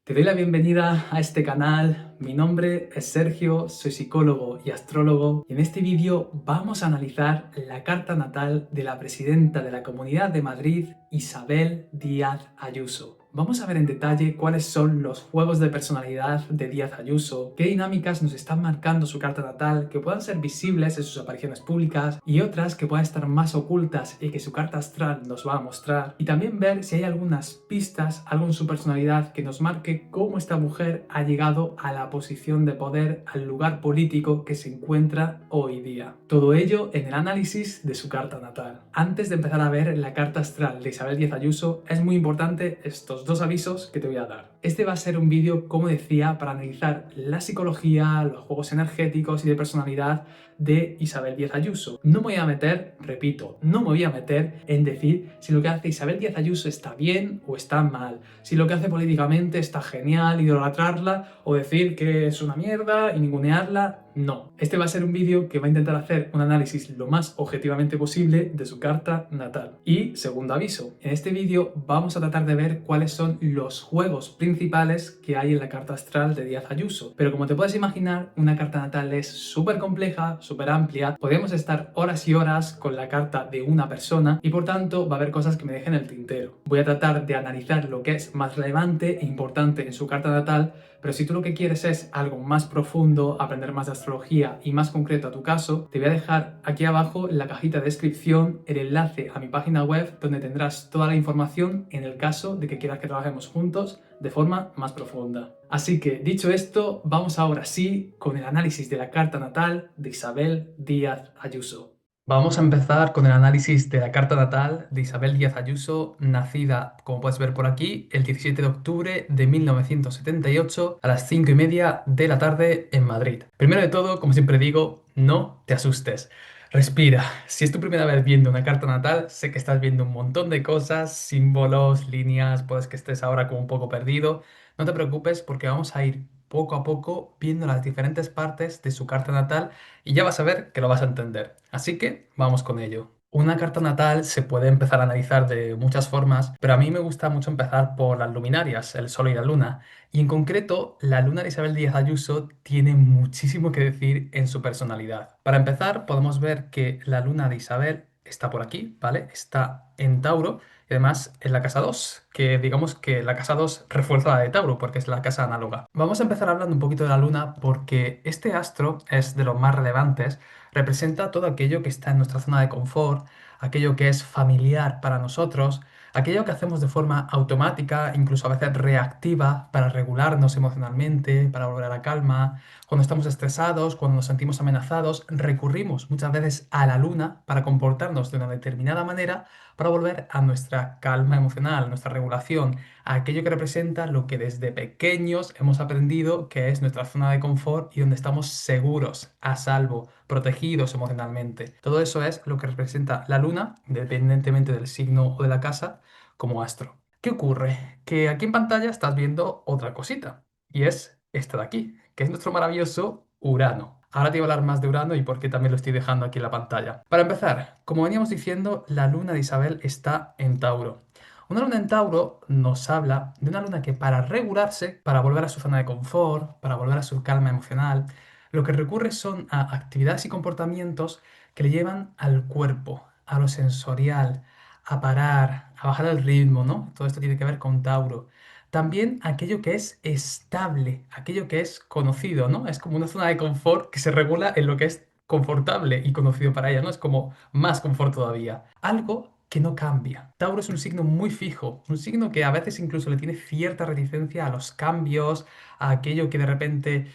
Te doy la bienvenida a este canal. Mi nombre es Sergio, soy psicólogo y astrólogo y en este vídeo vamos a analizar la carta natal de la presidenta de la Comunidad de Madrid, Isabel Díaz Ayuso. Vamos a ver en detalle cuáles son los juegos de personalidad de Díaz Ayuso, qué dinámicas nos están marcando su carta natal que puedan ser visibles en sus apariciones públicas y otras que puedan estar más ocultas y que su carta astral nos va a mostrar, y también ver si hay algunas pistas, algo en su personalidad que nos marque cómo esta mujer ha llegado a la posición de poder, al lugar político que se encuentra hoy día. Todo ello en el análisis de su carta natal. Antes de empezar a ver la carta astral de Isabel Díaz Ayuso, es muy importante estos dos avisos que te voy a dar. Este va a ser un vídeo, como decía, para analizar la psicología, los juegos energéticos y de personalidad de Isabel Díaz Ayuso. No me voy a meter, repito, no me voy a meter en decir si lo que hace Isabel Díaz Ayuso está bien o está mal, si lo que hace políticamente está genial, idolatrarla o decir que es una mierda y ningunearla. No. Este va a ser un vídeo que va a intentar hacer un análisis lo más objetivamente posible de su carta natal. Y segundo aviso, en este vídeo vamos a tratar de ver cuáles son los juegos principales que hay en la carta astral de Díaz Ayuso. Pero como te puedes imaginar, una carta natal es súper compleja, súper amplia, podemos estar horas y horas con la carta de una persona y por tanto va a haber cosas que me dejen el tintero. Voy a tratar de analizar lo que es más relevante e importante en su carta natal, pero si tú lo que quieres es algo más profundo, aprender más de astrología y más concreto a tu caso, te voy a dejar aquí abajo en la cajita de descripción el enlace a mi página web donde tendrás toda la información en el caso de que quieras que trabajemos juntos de forma más profunda. Así que, dicho esto, vamos ahora sí con el análisis de la carta natal de Isabel Díaz Ayuso. Vamos a empezar con el análisis de la carta natal de Isabel Díaz Ayuso, nacida, como puedes ver por aquí, el 17 de octubre de 1978 a las 5:30 de la tarde en Madrid. Primero de todo, como siempre digo, no te asustes. Respira. Si es tu primera vez viendo una carta natal, sé que estás viendo un montón de cosas, símbolos, líneas, puedes que estés ahora como un poco perdido. No te preocupes porque vamos a ir poco a poco viendo las diferentes partes de su carta natal y ya vas a ver que lo vas a entender. Así que vamos con ello. Una carta natal se puede empezar a analizar de muchas formas, pero a mí me gusta mucho empezar por las luminarias, el Sol y la Luna. Y en concreto, la Luna de Isabel Díaz Ayuso tiene muchísimo que decir en su personalidad. Para empezar, podemos ver que la Luna de Isabel está por aquí, ¿vale? Está en Tauro y además en la casa 2, que digamos que la casa 2 refuerza la de Tauro porque es la casa análoga. Vamos a empezar hablando un poquito de la Luna porque este astro es de los más relevantes, representa todo aquello que está en nuestra zona de confort, aquello que es familiar para nosotros, aquello que hacemos de forma automática, incluso a veces reactiva, para regularnos emocionalmente, para volver a la calma. Cuando estamos estresados, cuando nos sentimos amenazados, recurrimos muchas veces a la luna para comportarnos de una determinada manera para volver a nuestra calma emocional, nuestra regulación, a aquello que representa lo que desde pequeños hemos aprendido que es nuestra zona de confort y donde estamos seguros, a salvo, protegidos emocionalmente. Todo eso es lo que representa la luna, independientemente del signo o de la casa, como astro. ¿Qué ocurre? Que aquí en pantalla estás viendo otra cosita, y es esta de aquí, que es nuestro maravilloso Urano. Ahora te voy a hablar más de Urano y por qué también lo estoy dejando aquí en la pantalla. Para empezar, como veníamos diciendo, la luna de Isabel está en Tauro. Una luna en Tauro nos habla de una luna que para regularse, para volver a su zona de confort, para volver a su calma emocional, lo que recurre son a actividades y comportamientos que le llevan al cuerpo, a lo sensorial, a parar, a bajar el ritmo, ¿no? Todo esto tiene que ver con Tauro. También aquello que es estable, aquello que es conocido, ¿no? Es como una zona de confort que se regula en lo que es confortable y conocido para ella, ¿no? Es como más confort todavía. Algo que no cambia. Tauro es un signo muy fijo, un signo que a veces incluso le tiene cierta reticencia a los cambios, a aquello que de repente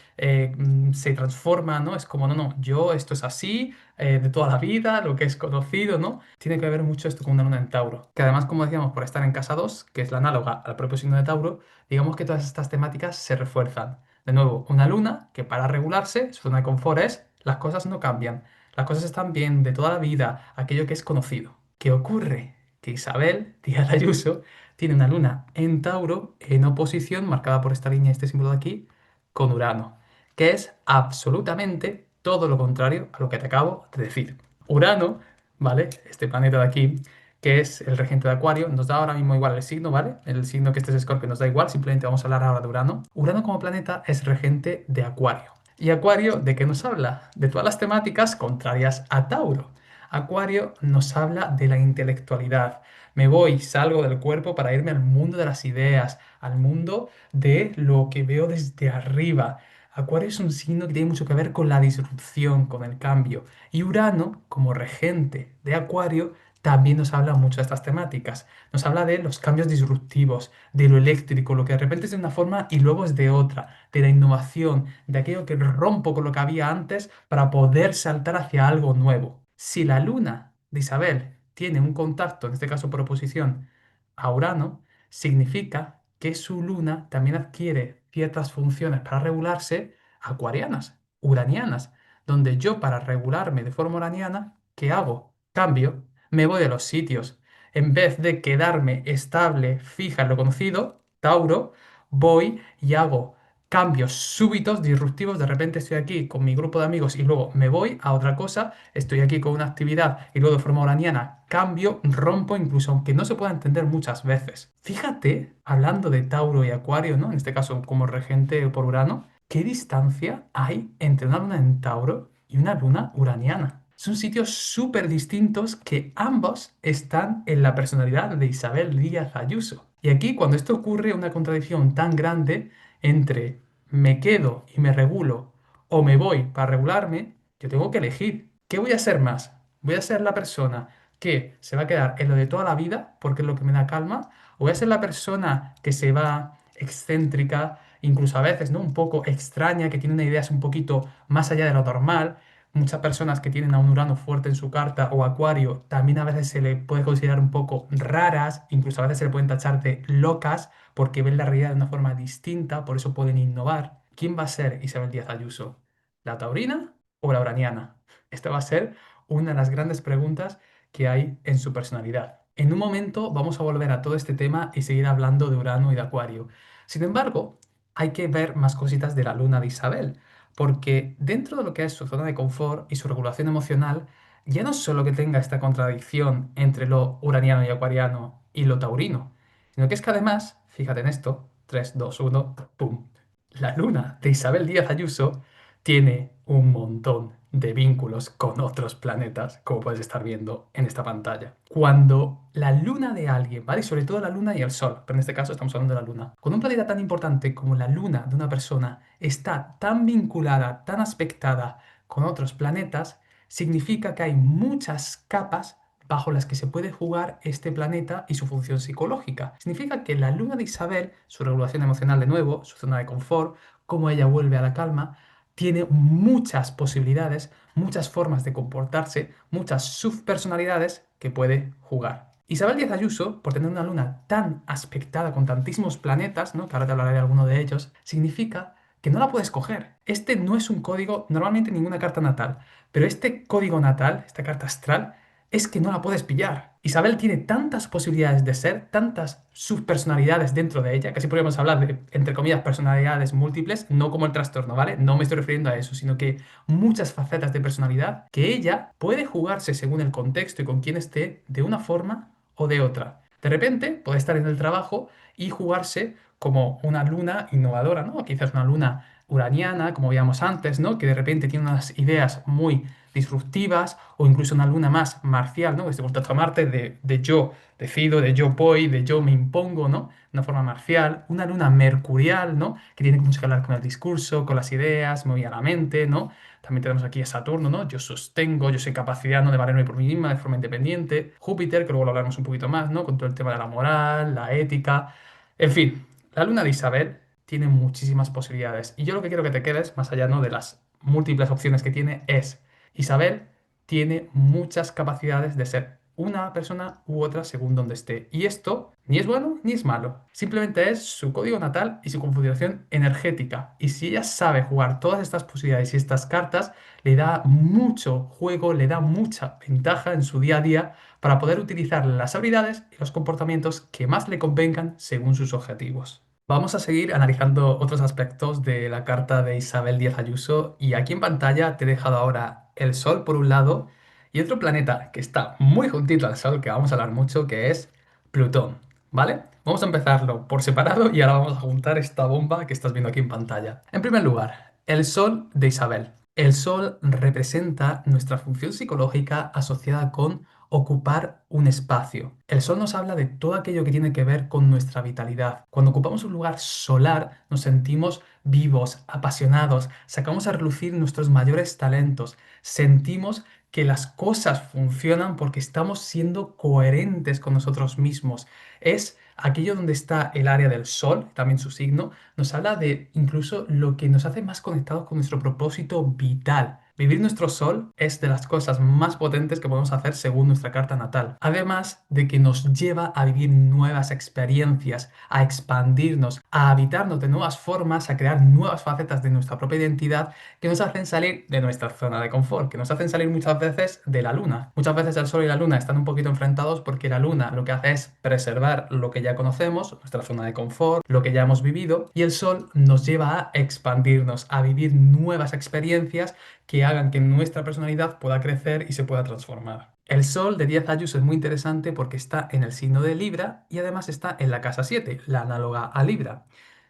se transforma, ¿no? Es como, no, no, yo esto es así, de toda la vida, lo que es conocido, ¿no? Tiene que ver mucho esto con una luna en Tauro. Que además, como decíamos, por estar en casa 2, que es la análoga al propio signo de Tauro, digamos que todas estas temáticas se refuerzan. De nuevo, una luna que para regularse, su zona de confort es, las cosas no cambian, las cosas están bien de toda la vida, aquello que es conocido. ¿Qué ocurre? Que Isabel Díaz Ayuso tiene una luna en Tauro en oposición, marcada por esta línea, este símbolo de aquí, con Urano, que es absolutamente todo lo contrario a lo que te acabo de decir. Urano, ¿vale? Este planeta de aquí, que es el regente de Acuario. Nos da ahora mismo igual el signo, ¿vale? El signo que este es Escorpio nos da igual, simplemente vamos a hablar ahora de Urano. Urano como planeta es regente de Acuario. ¿Y Acuario de qué nos habla? De todas las temáticas contrarias a Tauro. Acuario nos habla de la intelectualidad. Me voy, salgo del cuerpo para irme al mundo de las ideas, al mundo de lo que veo desde arriba. Acuario es un signo que tiene mucho que ver con la disrupción, con el cambio. Y Urano, como regente de Acuario, también nos habla mucho de estas temáticas. Nos habla de los cambios disruptivos, de lo eléctrico, lo que de repente es de una forma y luego es de otra, de la innovación, de aquello que rompo con lo que había antes para poder saltar hacia algo nuevo. Si la luna de Isabel tiene un contacto, en este caso por oposición, a Urano, significa que su luna también adquiere ciertas funciones para regularse acuarianas, uranianas, donde yo para regularme de forma uraniana, ¿qué hago? Cambio, me voy de los sitios. En vez de quedarme estable, fija en lo conocido, Tauro, voy y hago cambios súbitos, disruptivos. De repente estoy aquí con mi grupo de amigos y luego me voy a otra cosa, estoy aquí con una actividad y luego de forma uraniana cambio, rompo, incluso aunque no se pueda entender muchas veces. Fíjate, hablando de Tauro y Acuario, ¿no? En este caso como regente por Urano, ¿qué distancia hay entre una luna en Tauro y una luna uraniana? Son sitios súper distintos que ambos están en la personalidad de Isabel Díaz Ayuso. Y aquí, cuando esto ocurre, una contradicción tan grande entre me quedo y me regulo o me voy para regularme, yo tengo que elegir. ¿Qué voy a ser más? ¿Voy a ser la persona que se va a quedar en lo de toda la vida porque es lo que me da calma? ¿O voy a ser la persona que se va excéntrica, incluso a veces, ¿no? Un poco extraña, que tiene unas ideas un poquito más allá de lo normal? Muchas personas que tienen a un Urano fuerte en su carta o Acuario también a veces se le puede considerar un poco raras, incluso a veces se le pueden tachar de locas porque ven la realidad de una forma distinta, por eso pueden innovar. ¿Quién va a ser Isabel Díaz Ayuso? ¿La taurina o la uraniana? Esta va a ser una de las grandes preguntas que hay en su personalidad. En un momento vamos a volver a todo este tema y seguir hablando de Urano y de Acuario. Sin embargo, hay que ver más cositas de la luna de Isabel, porque dentro de lo que es su zona de confort y su regulación emocional, ya no solo que tenga esta contradicción entre lo uraniano y acuariano y lo taurino, sino que es que además, fíjate en esto, 3, 2, 1, ¡pum! La luna de Isabel Díaz Ayuso tiene un montón de vínculos con otros planetas, como puedes estar viendo en esta pantalla. Cuando la luna de alguien, ¿vale? Y sobre todo la luna y el sol, pero en este caso estamos hablando de la luna. Cuando un planeta tan importante como la luna de una persona está tan vinculada, tan aspectada con otros planetas, significa que hay muchas capas bajo las que se puede jugar este planeta y su función psicológica. Significa que la luna de Isabel, su regulación emocional de nuevo, su zona de confort, cómo ella vuelve a la calma, tiene muchas posibilidades, muchas formas de comportarse, muchas subpersonalidades que puede jugar. Isabel Díaz Ayuso, por tener una luna tan aspectada con tantísimos planetas, ¿no? Que ahora te hablaré de alguno de ellos, significa que no la puedes coger. Este no es un código, normalmente ninguna carta natal, pero este código natal, esta carta astral, es que no la puedes pillar. Isabel tiene tantas posibilidades de ser, tantas subpersonalidades dentro de ella, que así podríamos hablar de, entre comillas, personalidades múltiples, no como el trastorno, ¿vale? No me estoy refiriendo a eso, sino que muchas facetas de personalidad que ella puede jugarse según el contexto y con quién esté de una forma o de otra. De repente puede estar en el trabajo y jugarse como una luna innovadora, ¿no? Quizás una luna uraniana, como veíamos antes, ¿no? Que de repente tiene unas ideas muy disruptivas, o incluso una luna más marcial, ¿no? Este contacto a Marte de yo decido, de yo voy, de yo me impongo, ¿no? Una forma marcial, una luna mercurial, ¿no? Que tiene mucho que hablar con el discurso, con las ideas, muy a la mente, ¿no? También tenemos aquí a Saturno, ¿no? Yo sostengo, yo soy capacidad, ¿no? De valerme por mí misma de forma independiente. Júpiter, que luego lo hablaremos un poquito más, ¿no? Con todo el tema de la moral, la ética. En fin, la luna de Isabel tiene muchísimas posibilidades. Y yo lo que quiero que te quedes, más allá, ¿no? De las múltiples opciones que tiene, es Isabel tiene muchas capacidades de ser una persona u otra según donde esté. Y esto ni es bueno ni es malo. Simplemente es su código natal y su configuración energética. Y si ella sabe jugar todas estas posibilidades y estas cartas, le da mucho juego, le da mucha ventaja en su día a día para poder utilizar las habilidades y los comportamientos que más le convengan según sus objetivos. Vamos a seguir analizando otros aspectos de la carta de Isabel Díaz Ayuso y aquí en pantalla te he dejado ahora el Sol por un lado Y otro planeta que está muy juntito al Sol, que vamos a hablar mucho, que es Plutón, ¿vale? Vamos a empezarlo por separado y ahora vamos a juntar esta bomba que estás viendo aquí en pantalla. En primer lugar, el Sol de Isabel. El Sol representa nuestra función psicológica asociada con ocupar un espacio. El Sol nos habla de todo aquello que tiene que ver con nuestra vitalidad. Cuando ocupamos un lugar solar, nos sentimos vivos, apasionados, sacamos a relucir nuestros mayores talentos, sentimos que las cosas funcionan porque estamos siendo coherentes con nosotros mismos. Es aquello donde está el área del Sol, también su signo, nos habla de incluso lo que nos hace más conectados con nuestro propósito vital. Vivir nuestro sol es de las cosas más potentes que podemos hacer según nuestra carta natal. Además de que nos lleva a vivir nuevas experiencias, a expandirnos, a habitarnos de nuevas formas, a crear nuevas facetas de nuestra propia identidad que nos hacen salir de nuestra zona de confort, que nos hacen salir muchas veces de la luna. Muchas veces el sol y la luna están un poquito enfrentados porque la luna lo que hace es preservar lo que ya conocemos, nuestra zona de confort, lo que ya hemos vivido, y el sol nos lleva a expandirnos, a vivir nuevas experiencias que hagan que nuestra personalidad pueda crecer y se pueda transformar. El Sol de 10 Ayuso es muy interesante porque está en el signo de Libra y además está en la casa 7, la análoga a Libra.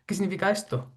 ¿Qué significa esto?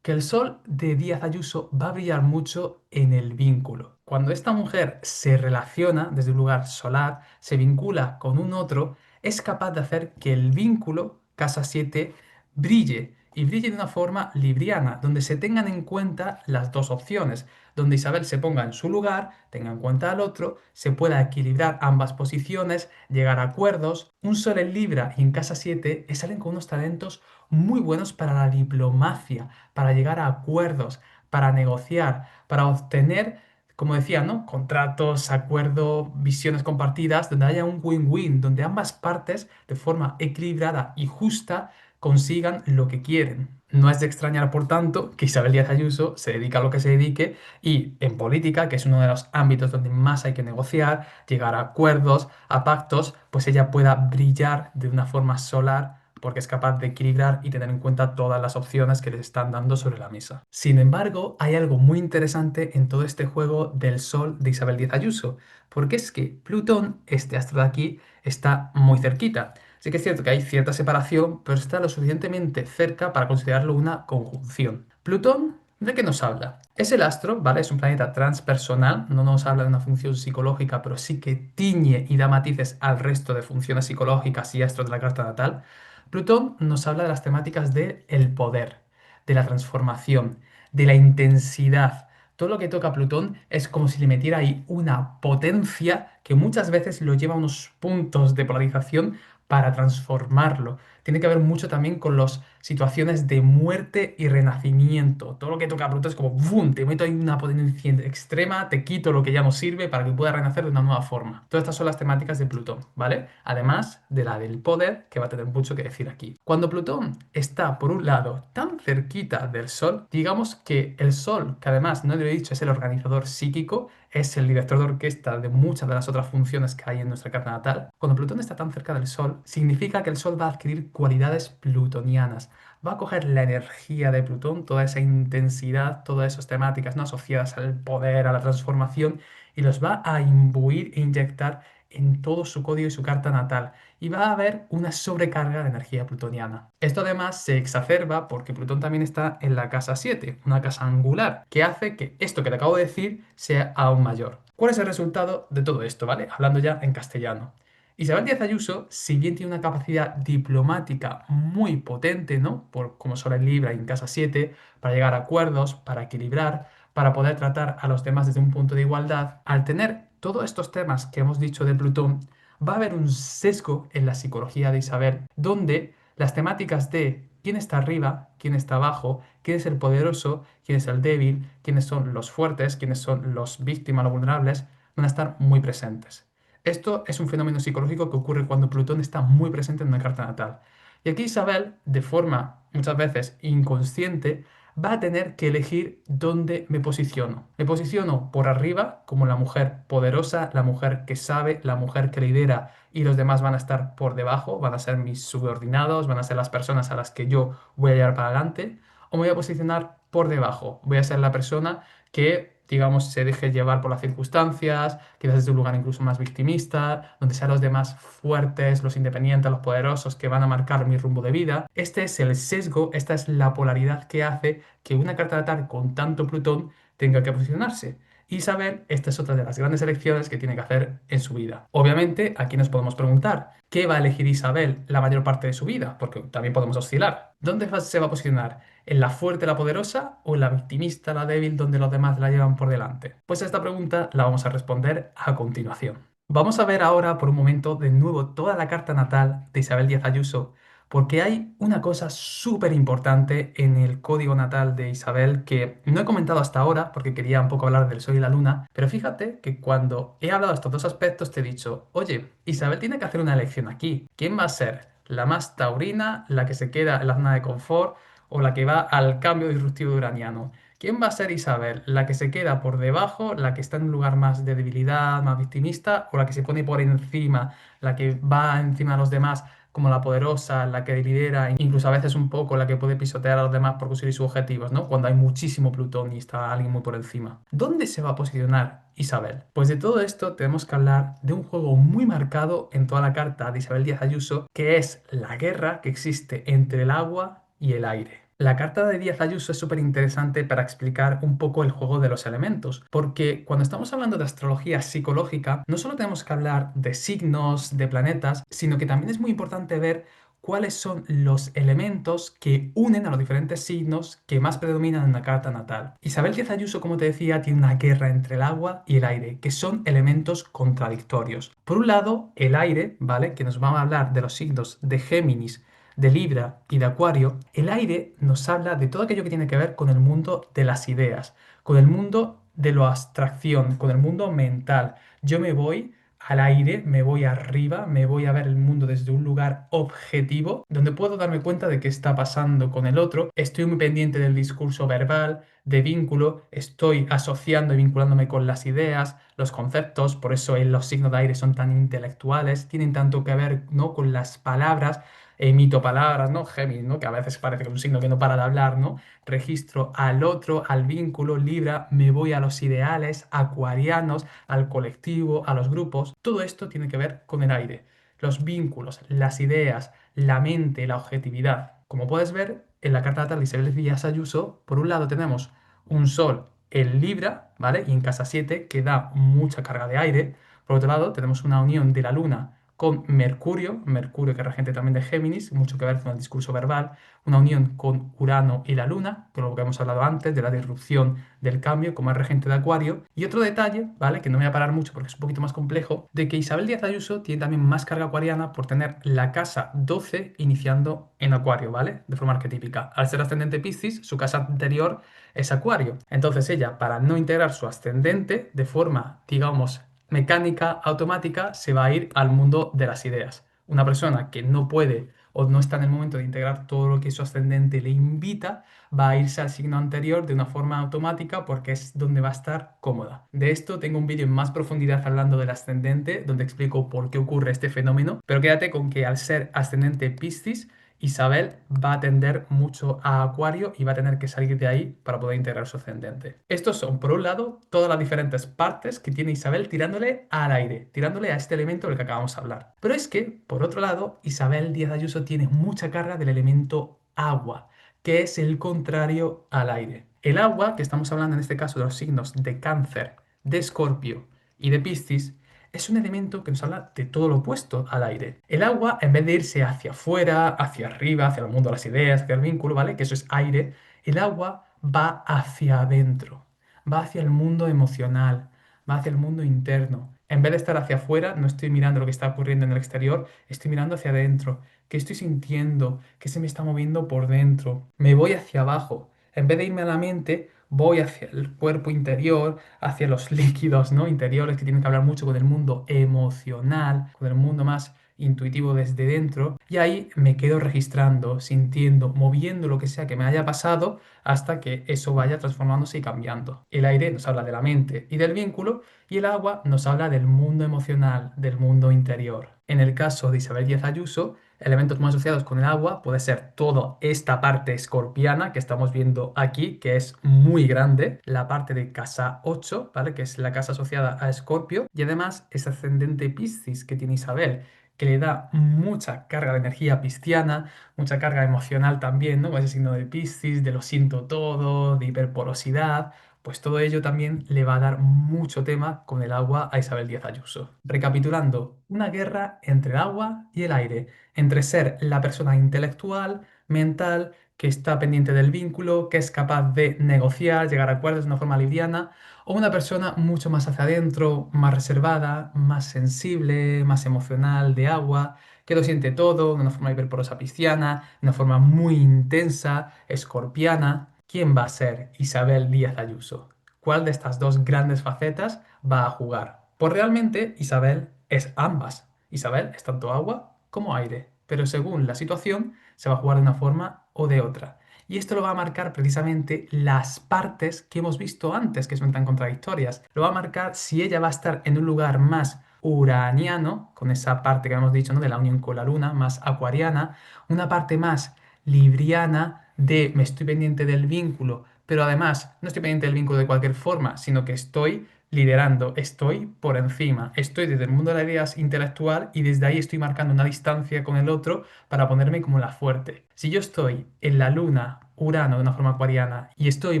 Que el Sol de Díaz Ayuso va a brillar mucho en el vínculo. Cuando esta mujer se relaciona desde un lugar solar, se vincula con un otro, es capaz de hacer que el vínculo, casa 7, brille y brille de una forma libriana, donde se tengan en cuenta las dos opciones, donde Isabel se ponga en su lugar, tenga en cuenta al otro, se pueda equilibrar ambas posiciones, llegar a acuerdos. Un Sol en Libra y en casa 7 salen con unos talentos muy buenos para la diplomacia, para llegar a acuerdos, para negociar, para obtener, como decía, ¿no? Contratos, acuerdos, visiones compartidas, donde haya un win-win, donde ambas partes, de forma equilibrada y justa, consigan lo que quieren. No es de extrañar, por tanto, que Isabel Díaz Ayuso se dedica a lo que se dedique y en política, que es uno de los ámbitos donde más hay que negociar, llegar a acuerdos, a pactos, pues ella pueda brillar de una forma solar porque es capaz de equilibrar y tener en cuenta todas las opciones que les están dando sobre la mesa. Sin embargo, hay algo muy interesante en todo este juego del Sol de Isabel Díaz Ayuso, porque es que Plutón, este astro de aquí, está muy cerquita. Sí que es cierto que hay cierta separación, pero está lo suficientemente cerca para considerarlo una conjunción. Plutón, ¿de qué nos habla? Es el astro, ¿vale? Es un planeta transpersonal, no nos habla de una función psicológica, pero sí que tiñe y da matices al resto de funciones psicológicas y astros de la carta natal. Plutón nos habla de las temáticas del poder, de la transformación, de la intensidad. Todo lo que toca a Plutón es como si le metiera ahí una potencia que muchas veces lo lleva a unos puntos de polarización para transformarlo. Tiene que ver mucho también con las situaciones de muerte y renacimiento. Todo lo que toca a Plutón es como ¡bum! Te meto ahí una potencia extrema, te quito lo que ya no sirve para que pueda renacer de una nueva forma. Todas estas son las temáticas de Plutón, ¿vale? Además de la del poder, que va a tener mucho que decir aquí. Cuando Plutón está, por un lado, tan cerquita del Sol, digamos que el Sol, que además, no lo he dicho, es el organizador psíquico, es el director de orquesta de muchas de las otras funciones que hay en nuestra carta natal. Cuando Plutón está tan cerca del Sol, significa que el Sol va a adquirir cualidades plutonianas. Va a coger la energía de Plutón, toda esa intensidad, todas esas temáticas no asociadas al poder, a la transformación, y los va a imbuir e inyectar en todo su código y su carta natal. Y va a haber una sobrecarga de energía plutoniana. Esto además se exacerba porque Plutón también está en la casa 7, una casa angular, que hace que esto que te acabo de decir sea aún mayor. ¿Cuál es el resultado de todo esto, ¿vale? Hablando ya en castellano. Isabel Díaz Ayuso, si bien tiene una capacidad diplomática muy potente, ¿no? Como Sol en Libra y en casa 7, para llegar a acuerdos, para equilibrar, para poder tratar a los demás desde un punto de igualdad, al tener todos estos temas que hemos dicho de Plutón, va a haber un sesgo en la psicología de Isabel, donde las temáticas de quién está arriba, quién está abajo, quién es el poderoso, quién es el débil, quiénes son los fuertes, quiénes son los víctimas, los vulnerables, van a estar muy presentes. Esto es un fenómeno psicológico que ocurre cuando Plutón está muy presente en una carta natal. Y aquí Isabel, de forma muchas veces inconsciente, va a tener que elegir dónde me posiciono. Me posiciono por arriba como la mujer poderosa, la mujer que sabe, la mujer que lidera y los demás van a estar por debajo, van a ser mis subordinados, van a ser las personas a las que yo voy a llevar para adelante, o me voy a posicionar por debajo, voy a ser la persona que digamos, se deje llevar por las circunstancias, quizás desde un lugar incluso más victimista, donde sean los demás fuertes, los independientes, los poderosos que van a marcar mi rumbo de vida. Este es el sesgo, esta es la polaridad que hace que una carta natal con tanto Plutón tenga que posicionarse. Isabel, esta es otra de las grandes elecciones que tiene que hacer en su vida. Obviamente, aquí nos podemos preguntar, ¿qué va a elegir Isabel la mayor parte de su vida? Porque también podemos oscilar. ¿Dónde se va a posicionar? ¿En la fuerte, la poderosa o en la victimista, la débil, donde los demás la llevan por delante? Pues a esta pregunta la vamos a responder a continuación. Vamos a ver ahora por un momento de nuevo toda la carta natal de Isabel Díaz Ayuso, porque hay una cosa súper importante en el código natal de Isabel que no he comentado hasta ahora porque quería un poco hablar del Sol y la Luna, pero fíjate que cuando he hablado de estos dos aspectos te he dicho, oye, Isabel tiene que hacer una elección aquí. ¿Quién va a ser? ¿La más taurina, la que se queda en la zona de confort o la que va al cambio disruptivo uraniano? ¿Quién va a ser Isabel? ¿La que se queda por debajo, la que está en un lugar más de debilidad, más victimista, o la que se pone por encima, la que va encima de los demás como la poderosa, la que lidera, incluso a veces un poco la que puede pisotear a los demás por conseguir sus objetivos, ¿no? Cuando hay muchísimo Plutón y está alguien muy por encima. ¿Dónde se va a posicionar Isabel? Pues de todo esto tenemos que hablar de un juego muy marcado en toda la carta de Isabel Díaz Ayuso, que es la guerra que existe entre el agua y el aire. La carta de Díaz Ayuso es súper interesante para explicar un poco el juego de los elementos, porque cuando estamos hablando de astrología psicológica, no solo tenemos que hablar de signos, de planetas, sino que también es muy importante ver cuáles son los elementos que unen a los diferentes signos que más predominan en una carta natal. Isabel Díaz Ayuso, como te decía, tiene una guerra entre el agua y el aire, que son elementos contradictorios. Por un lado, el aire, ¿vale? Que nos va a hablar de los signos de Géminis, de Libra y de Acuario, el aire nos habla de todo aquello que tiene que ver con el mundo de las ideas, con el mundo de la abstracción, con el mundo mental. Yo me voy al aire, me voy arriba, me voy a ver el mundo desde un lugar objetivo, donde puedo darme cuenta de qué está pasando con el otro. Estoy muy pendiente del discurso verbal, de vínculo, estoy asociando y vinculándome con las ideas, los conceptos, por eso los signos de aire son tan intelectuales, tienen tanto que ver, ¿no?, con las palabras. Emito palabras, ¿no? Géminis, ¿no? Que a veces parece que es un signo que no para de hablar, ¿no? Registro al otro, al vínculo, Libra, me voy a los ideales, acuarianos, al colectivo, a los grupos. Todo esto tiene que ver con el aire. Los vínculos, las ideas, la mente, la objetividad. Como puedes ver, en la carta natal de Isabel Díaz Ayuso, por un lado tenemos un Sol en Libra, ¿vale? Y en casa 7, que da mucha carga de aire. Por otro lado, tenemos una unión de la Luna con Mercurio, Mercurio que es regente también de Géminis, mucho que ver con el discurso verbal, una unión con Urano y la Luna, con lo que hemos hablado antes, de la disrupción del cambio, como es regente de Acuario. Y otro detalle, ¿vale?, que no me voy a parar mucho porque es un poquito más complejo, de que Isabel Díaz Ayuso tiene también más carga acuariana por tener la casa 12 iniciando en Acuario, ¿vale?, de forma arquetípica. Al ser ascendente Piscis, su casa anterior es Acuario. Entonces ella, para no integrar su ascendente de forma, digamos, mecánica, automática, se va a ir al mundo de las ideas. Una persona que no puede o no está en el momento de integrar todo lo que su ascendente le invita, va a irse al signo anterior de una forma automática porque es donde va a estar cómoda. De esto tengo un vídeo en más profundidad hablando del ascendente, donde explico por qué ocurre este fenómeno, pero quédate con que al ser ascendente Piscis, Isabel va a tender mucho a Acuario y va a tener que salir de ahí para poder integrar su ascendente. Estos son, por un lado, todas las diferentes partes que tiene Isabel tirándole al aire, tirándole a este elemento del que acabamos de hablar. Pero es que, por otro lado, Isabel Díaz Ayuso tiene mucha carga del elemento agua, que es el contrario al aire. El agua, que estamos hablando en este caso de los signos de Cáncer, de Escorpio y de Piscis, es un elemento que nos habla de todo lo opuesto al aire. El agua, en vez de irse hacia afuera, hacia arriba, hacia el mundo de las ideas, hacia el vínculo, ¿vale?, que eso es aire, el agua va hacia adentro, va hacia el mundo emocional, va hacia el mundo interno. En vez de estar hacia afuera, no estoy mirando lo que está ocurriendo en el exterior, estoy mirando hacia adentro. ¿Qué estoy sintiendo? ¿Qué se me está moviendo por dentro? Me voy hacia abajo. En vez de irme a la mente, voy hacia el cuerpo interior, hacia los líquidos, ¿no?, interiores, que tienen que hablar mucho con el mundo emocional, con el mundo más intuitivo desde dentro, y ahí me quedo registrando, sintiendo, moviendo lo que sea que me haya pasado hasta que eso vaya transformándose y cambiando. El aire nos habla de la mente y del vínculo, y el agua nos habla del mundo emocional, del mundo interior. En el caso de Isabel Díaz Ayuso, elementos muy asociados con el agua puede ser toda esta parte escorpiana que estamos viendo aquí, que es muy grande, la parte de casa 8, ¿vale? Que es la casa asociada a Escorpio, y además ese ascendente Piscis que tiene Isabel, que le da mucha carga de energía pisciana, mucha carga emocional también, ¿no? Con ese signo de Piscis, de lo siento todo, de hiperporosidad, pues todo ello también le va a dar mucho tema con el agua a Isabel Díaz Ayuso. Recapitulando, una guerra entre el agua y el aire, entre ser la persona intelectual, mental, que está pendiente del vínculo, que es capaz de negociar, llegar a acuerdos de una forma liviana, o una persona mucho más hacia adentro, más reservada, más sensible, más emocional, de agua, que lo siente todo, de una forma hiperporosa pisciana, de una forma muy intensa, escorpiana. ¿Quién va a ser Isabel Díaz Ayuso? ¿Cuál de estas dos grandes facetas va a jugar? Pues realmente Isabel es ambas. Isabel es tanto agua como aire, pero según la situación se va a jugar de una forma o de otra. Y esto lo va a marcar precisamente las partes que hemos visto antes, que son tan contradictorias. Lo va a marcar si ella va a estar en un lugar más uraniano, con esa parte que hemos dicho, ¿no? De la unión con la luna, más acuariana, una parte más libriana de me estoy pendiente del vínculo, pero además no estoy pendiente del vínculo de cualquier forma, sino que estoy liderando, estoy por encima, estoy desde el mundo de las ideas intelectual y desde ahí estoy marcando una distancia con el otro para ponerme como la fuerte. Si yo estoy en la luna, Urano de una forma acuariana y estoy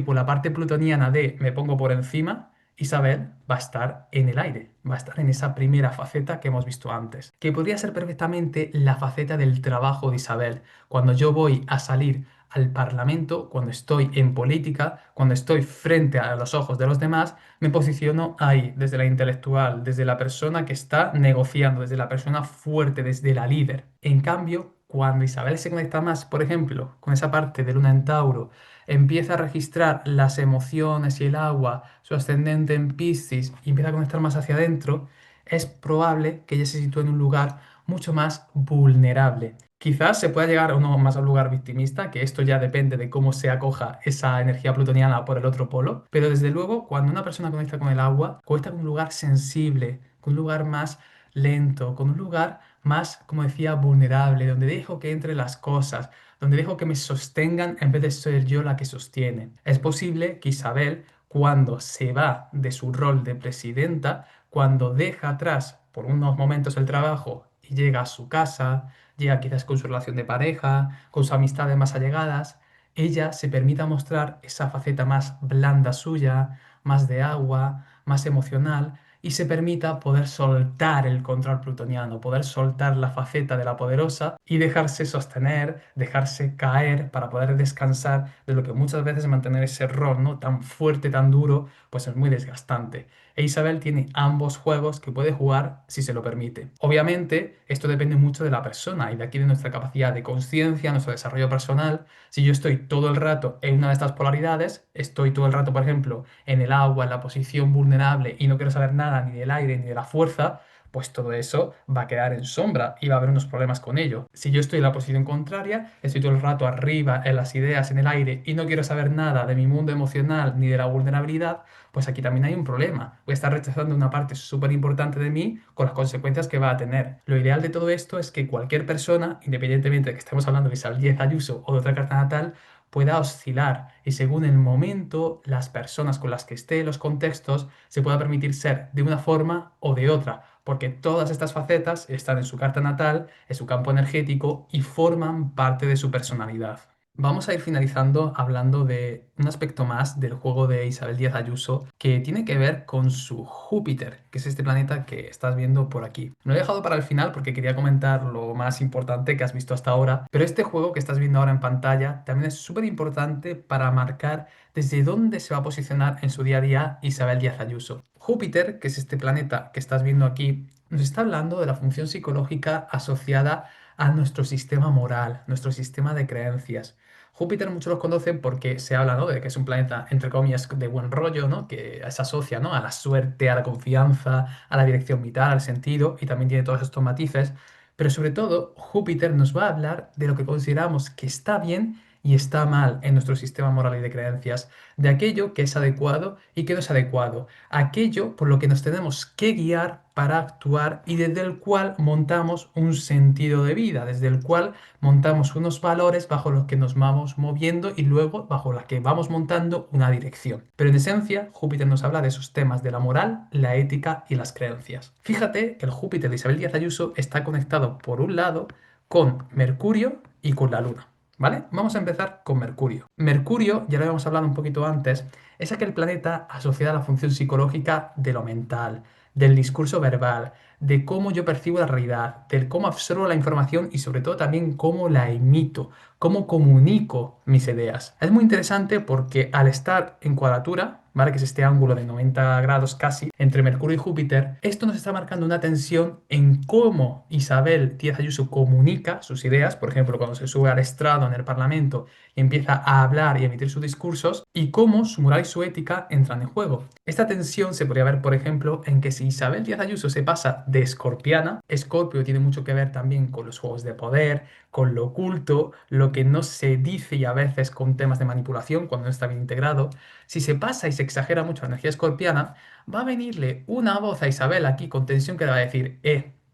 por la parte plutoniana de me pongo por encima, Isabel va a estar en el aire, va a estar en esa primera faceta que hemos visto antes, que podría ser perfectamente la faceta del trabajo de Isabel, cuando yo voy a salir al Parlamento, cuando estoy en política, cuando estoy frente a los ojos de los demás, me posiciono ahí, desde la intelectual, desde la persona que está negociando, desde la persona fuerte, desde la líder. En cambio, cuando Isabel se conecta más, por ejemplo, con esa parte de Luna en Tauro, empieza a registrar las emociones y el agua, su ascendente en Piscis, y empieza a conectar más hacia adentro, es probable que ella se sitúe en un lugar mucho más vulnerable. Quizás se pueda llegar a uno más a un lugar victimista, que esto ya depende de cómo se acoja esa energía plutoniana por el otro polo, pero desde luego cuando una persona conecta con el agua, conecta con un lugar sensible, con un lugar más lento, con un lugar más, como decía, vulnerable, donde dejo que entre las cosas, donde dejo que me sostengan en vez de ser yo la que sostiene. Es posible que Isabel, cuando se va de su rol de presidenta, cuando deja atrás por unos momentos el trabajo y llega a su casa, llega quizás con su relación de pareja, con sus amistades más allegadas, ella se permita mostrar esa faceta más blanda suya, más de agua, más emocional, y se permita poder soltar el control plutoniano, poder soltar la faceta de la poderosa y dejarse sostener, dejarse caer para poder descansar de lo que muchas veces mantener ese rol, ¿no? Tan fuerte, tan duro, pues es muy desgastante. E Isabel tiene ambos juegos que puede jugar si se lo permite. Obviamente, esto depende mucho de la persona y de aquí de nuestra capacidad de conciencia, nuestro desarrollo personal. Si yo estoy todo el rato en una de estas polaridades, estoy todo el rato, por ejemplo, en el agua, en la posición vulnerable y no quiero saber nada ni del aire ni de la fuerza, pues todo eso va a quedar en sombra y va a haber unos problemas con ello. Si yo estoy en la posición contraria, estoy todo el rato arriba en las ideas, en el aire y no quiero saber nada de mi mundo emocional ni de la vulnerabilidad, pues aquí también hay un problema. Voy a estar rechazando una parte súper importante de mí con las consecuencias que va a tener. Lo ideal de todo esto es que cualquier persona, independientemente de que estemos hablando de Isabel Díaz Ayuso o de otra carta natal, pueda oscilar y según el momento, las personas con las que esté, los contextos, se pueda permitir ser de una forma o de otra, porque todas estas facetas están en su carta natal, en su campo energético y forman parte de su personalidad. Vamos a ir finalizando hablando de un aspecto más del juego de Isabel Díaz Ayuso que tiene que ver con su Júpiter, que es este planeta que estás viendo por aquí. Lo he dejado para el final porque quería comentar lo más importante que has visto hasta ahora, pero este juego que estás viendo ahora en pantalla también es súper importante para marcar desde dónde se va a posicionar en su día a día Isabel Díaz Ayuso. Júpiter, que es este planeta que estás viendo aquí, nos está hablando de la función psicológica asociada a nuestro sistema moral, nuestro sistema de creencias. Júpiter muchos los conocen porque se habla, ¿no? De que es un planeta, entre comillas, de buen rollo, ¿no? Que se asocia, ¿no? A la suerte, a la confianza, a la dirección vital, al sentido, y también tiene todos estos matices. Pero sobre todo, Júpiter nos va a hablar de lo que consideramos que está bien y está mal en nuestro sistema moral y de creencias, de aquello que es adecuado y que no es adecuado, aquello por lo que nos tenemos que guiar para actuar y desde el cual montamos un sentido de vida, desde el cual montamos unos valores bajo los que nos vamos moviendo y luego bajo los que vamos montando una dirección. Pero en esencia, Júpiter nos habla de esos temas de la moral, la ética y las creencias. Fíjate que el Júpiter de Isabel Díaz Ayuso está conectado por un lado con Mercurio y con la Luna. ¿Vale? Vamos a empezar con Mercurio. Mercurio, ya lo habíamos hablado un poquito antes, es aquel planeta asociado a la función psicológica de lo mental, del discurso verbal, de cómo yo percibo la realidad, del cómo absorbo la información y sobre todo también cómo la emito, cómo comunico mis ideas. Es muy interesante porque al estar en cuadratura, ¿vale? Que es este ángulo de 90 grados casi entre Mercurio y Júpiter, esto nos está marcando una tensión en cómo Isabel Díaz Ayuso comunica sus ideas, por ejemplo, cuando se sube al estrado en el Parlamento y empieza a hablar y a emitir sus discursos, y cómo su moral y su ética entran en juego. Esta tensión se podría ver, por ejemplo, en que si Isabel Díaz Ayuso se pasa de escorpiana, Escorpio tiene mucho que ver también con los juegos de poder, con lo oculto, lo que no se dice y a veces con temas de manipulación cuando no está bien integrado. Si se pasa y se exagera mucho la energía escorpiana, va a venirle una voz a Isabel aquí con tensión que le va a decir,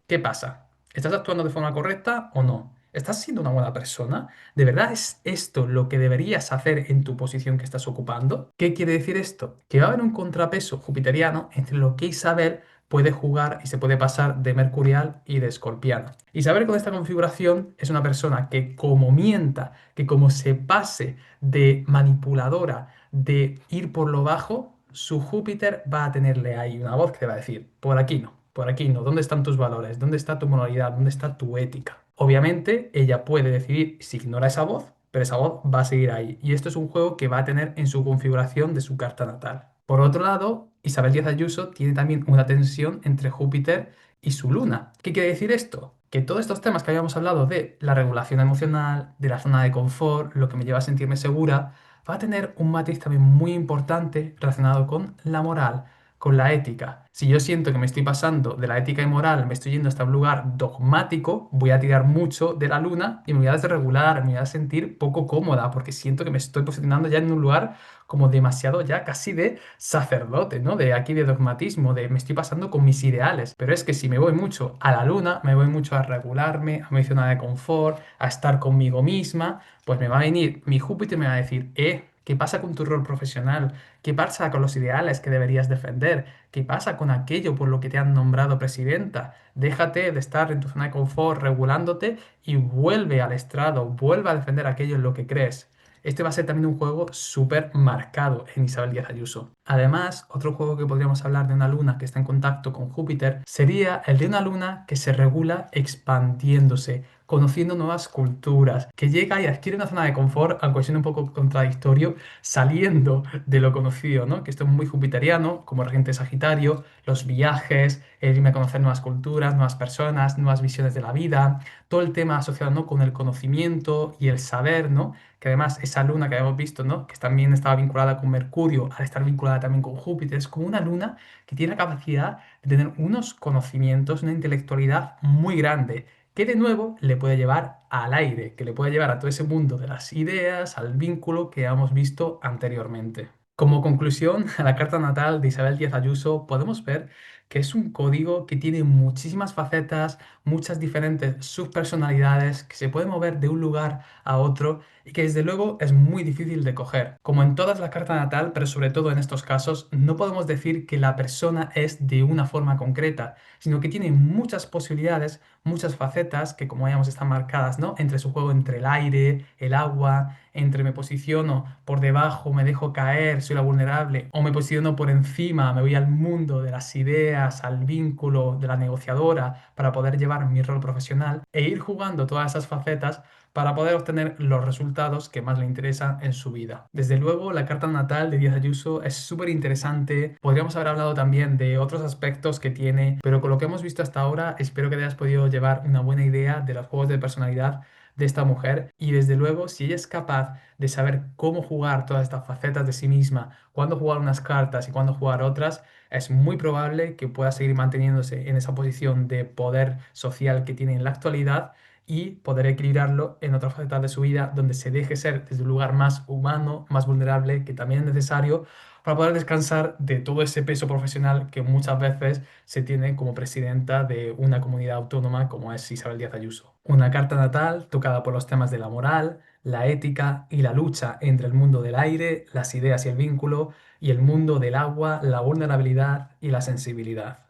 ¿qué pasa? ¿Estás actuando de forma correcta o no? ¿Estás siendo una buena persona? ¿De verdad es esto lo que deberías hacer en tu posición que estás ocupando? ¿Qué quiere decir esto? Que va a haber un contrapeso jupiteriano entre lo que Isabel puede jugar y se puede pasar de mercurial y de escorpiano. Isabel con esta configuración es una persona que como mienta, que como se pase de manipuladora, de ir por lo bajo, su Júpiter va a tenerle ahí una voz que te va a decir, por aquí no, por aquí no, ¿dónde están tus valores? ¿Dónde está tu moralidad? ¿Dónde está tu ética? Obviamente, ella puede decidir si ignora esa voz, pero esa voz va a seguir ahí. Y esto es un juego que va a tener en su configuración de su carta natal. Por otro lado, Isabel Díaz Ayuso tiene también una tensión entre Júpiter y su luna. ¿Qué quiere decir esto? Que todos estos temas que habíamos hablado de la regulación emocional, de la zona de confort, lo que me lleva a sentirme segura, va a tener un matiz también muy importante relacionado con la moral, con la ética. Si yo siento que me estoy pasando de la ética y moral, me estoy yendo hasta un lugar dogmático, voy a tirar mucho de la luna y me voy a desregular, me voy a sentir poco cómoda porque siento que me estoy posicionando ya en un lugar como demasiado ya casi de sacerdote, ¿no? De aquí de dogmatismo, de me estoy pasando con mis ideales. Pero es que si me voy mucho a la luna, me voy mucho a regularme, a mi zona de confort, a estar conmigo misma, pues me va a venir mi Júpiter y me va a decir, ¿qué pasa con tu rol profesional? ¿Qué pasa con los ideales que deberías defender? ¿Qué pasa con aquello por lo que te han nombrado presidenta? Déjate de estar en tu zona de confort regulándote y vuelve al estrado, vuelve a defender aquello en lo que crees. Este va a ser también un juego súper marcado en Isabel Díaz Ayuso. Además, otro juego que podríamos hablar de una luna que está en contacto con Júpiter sería el de una luna que se regula expandiéndose, conociendo nuevas culturas, que llega y adquiere una zona de confort, aunque suene un poco contradictorio, saliendo de lo conocido, ¿no? Que esto es muy jupiteriano, como regente Sagitario, los viajes, el irme a conocer nuevas culturas, nuevas personas, nuevas visiones de la vida, todo el tema asociado, ¿no? Con el conocimiento y el saber, ¿no? Que además esa luna que habíamos visto, ¿no? Que también estaba vinculada con Mercurio, al estar vinculada también con Júpiter, es como una luna que tiene la capacidad de tener unos conocimientos, una intelectualidad muy grande, que de nuevo le puede llevar al aire, que le puede llevar a todo ese mundo de las ideas, al vínculo que hemos visto anteriormente. Como conclusión, a la carta natal de Isabel Díaz Ayuso podemos ver que es un código que tiene muchísimas facetas, muchas diferentes subpersonalidades, que se puede mover de un lugar a otro y que desde luego es muy difícil de coger. Como en todas las cartas natal, pero sobre todo en estos casos, no podemos decir que la persona es de una forma concreta, sino que tiene muchas posibilidades, muchas facetas que como veíamos están marcadas, ¿no? Entre su juego entre el aire, el agua, entre me posiciono por debajo, me dejo caer, soy la vulnerable, o me posiciono por encima, me voy al mundo de las ideas, al vínculo de la negociadora para poder llevar mi rol profesional e ir jugando todas esas facetas para poder obtener los resultados que más le interesan en su vida. Desde luego, la carta natal de Díaz Ayuso es súper interesante. Podríamos haber hablado también de otros aspectos que tiene, pero con lo que hemos visto hasta ahora, espero que te hayas podido llevar una buena idea de los juegos de personalidad de esta mujer y desde luego si ella es capaz de saber cómo jugar todas estas facetas de sí misma, cuándo jugar unas cartas y cuándo jugar otras, es muy probable que pueda seguir manteniéndose en esa posición de poder social que tiene en la actualidad y poder equilibrarlo en otras facetas de su vida donde se deje ser desde un lugar más humano, más vulnerable, que también es necesario para poder descansar de todo ese peso profesional que muchas veces se tiene como presidenta de una comunidad autónoma como es Isabel Díaz Ayuso. Una carta natal tocada por los temas de la moral, la ética y la lucha entre el mundo del aire, las ideas y el vínculo, y el mundo del agua, la vulnerabilidad y la sensibilidad.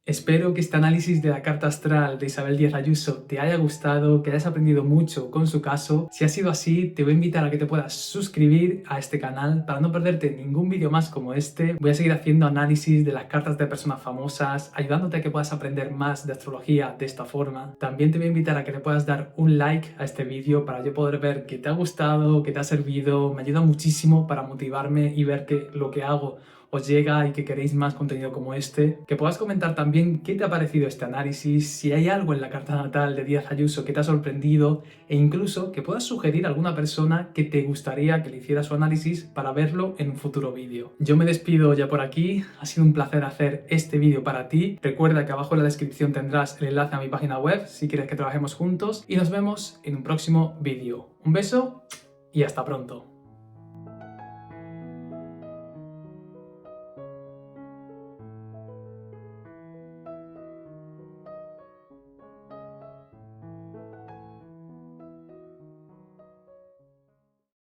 Espero que este análisis de la carta astral de Isabel Díaz Ayuso te haya gustado, que hayas aprendido mucho con su caso. Si ha sido así, te voy a invitar a que te puedas suscribir a este canal para no perderte ningún vídeo más como este. Voy a seguir haciendo análisis de las cartas de personas famosas, ayudándote a que puedas aprender más de astrología de esta forma. También te voy a invitar a que le puedas dar un like a este vídeo para yo poder ver que te ha gustado, que te ha servido. Me ayuda muchísimo para motivarme y ver que lo que hago os llega y que queréis más contenido como este. Que puedas comentar también qué te ha parecido este análisis, si hay algo en la carta natal de Díaz Ayuso que te ha sorprendido, e incluso que puedas sugerir a alguna persona que te gustaría que le hiciera su análisis para verlo en un futuro vídeo. Yo me despido ya por aquí, ha sido un placer hacer este vídeo para ti. Recuerda que abajo en la descripción tendrás el enlace a mi página web si quieres que trabajemos juntos, y nos vemos en un próximo vídeo. Un beso y hasta pronto.